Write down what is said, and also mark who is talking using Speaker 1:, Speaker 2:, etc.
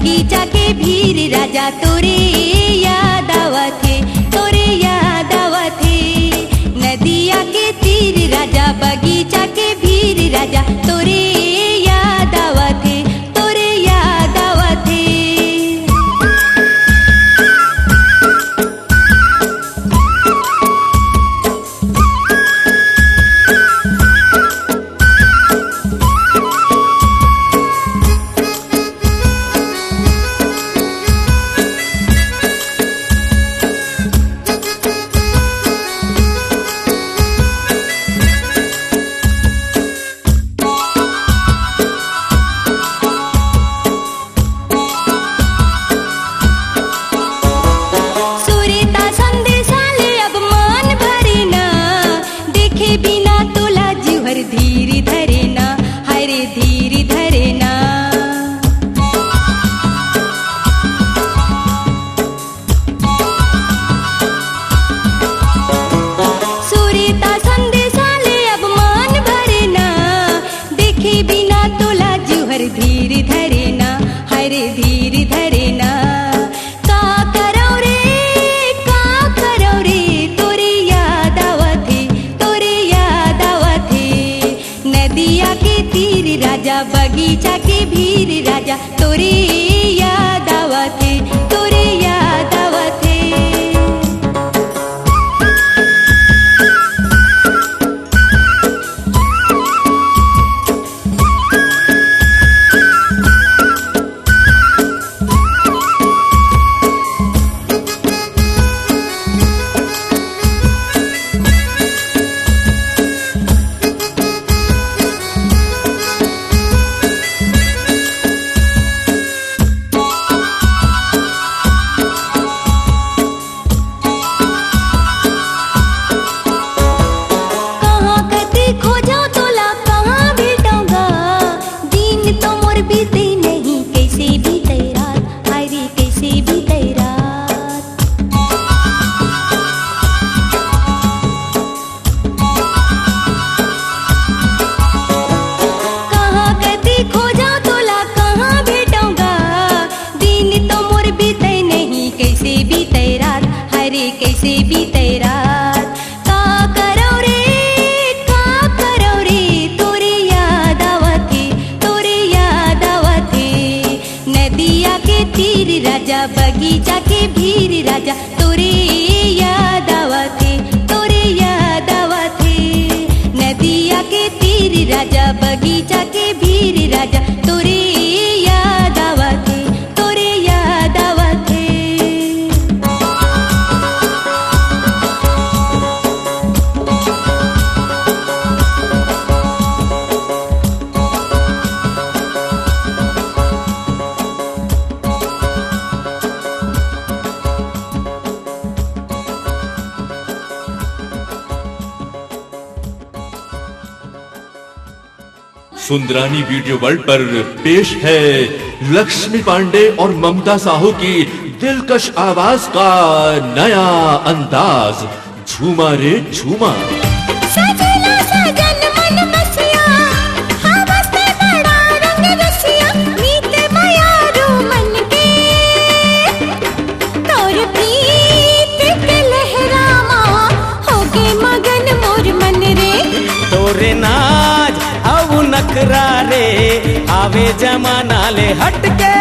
Speaker 1: बगीचा के भीर राजा तोरे याद आवथे, तोरे याद आवथे। नदिया के तीर राजा बगीचा के भीर राजा तोरे याद आवथे, तोरे याद आवथे। धीर धरे ना, हरे धीर धरे ना। सूर्यता संदेशाले अब मान भरे ना, देखे बिना तोला जुहर धीर धरे ना, हरे धीर धरे ना। का करो रे, का करो रे, तोरे याद आवथे, तोरे याद आवथे। नदिया के तीर राजा बगीचा के भीर राजा तोरे याद आवथे, तोरे याद आवथे। कैसे बीते रात। का करो रे, का करो रे, तोरे याद आवथे, तोरे याद आवथे। नदिया के तीर राजा बगीचा के भीर राजा तोरे याद आवथे, तोरे याद आवथे। नदिया के तीर राजा बगीचा के भीर राजा तोरे याद आवथे, तोरे याद आवथे।
Speaker 2: सुंदरानी वीडियो वर्ल्ड पर पेश है लक्ष्मी पांडे और ममता साहू की दिलकश आवाज का नया अंदाज, झूमा रे झूमा।
Speaker 1: सजला सजन मन बसिया, हवस पे बड़ा रंग रसिया, मीत मायारू मन के, तोर प्रीत के लहरामा होगे मगन मोर मन रे।
Speaker 3: तोरे नाज अब नखरा रे, आवे जमाना ले हटके।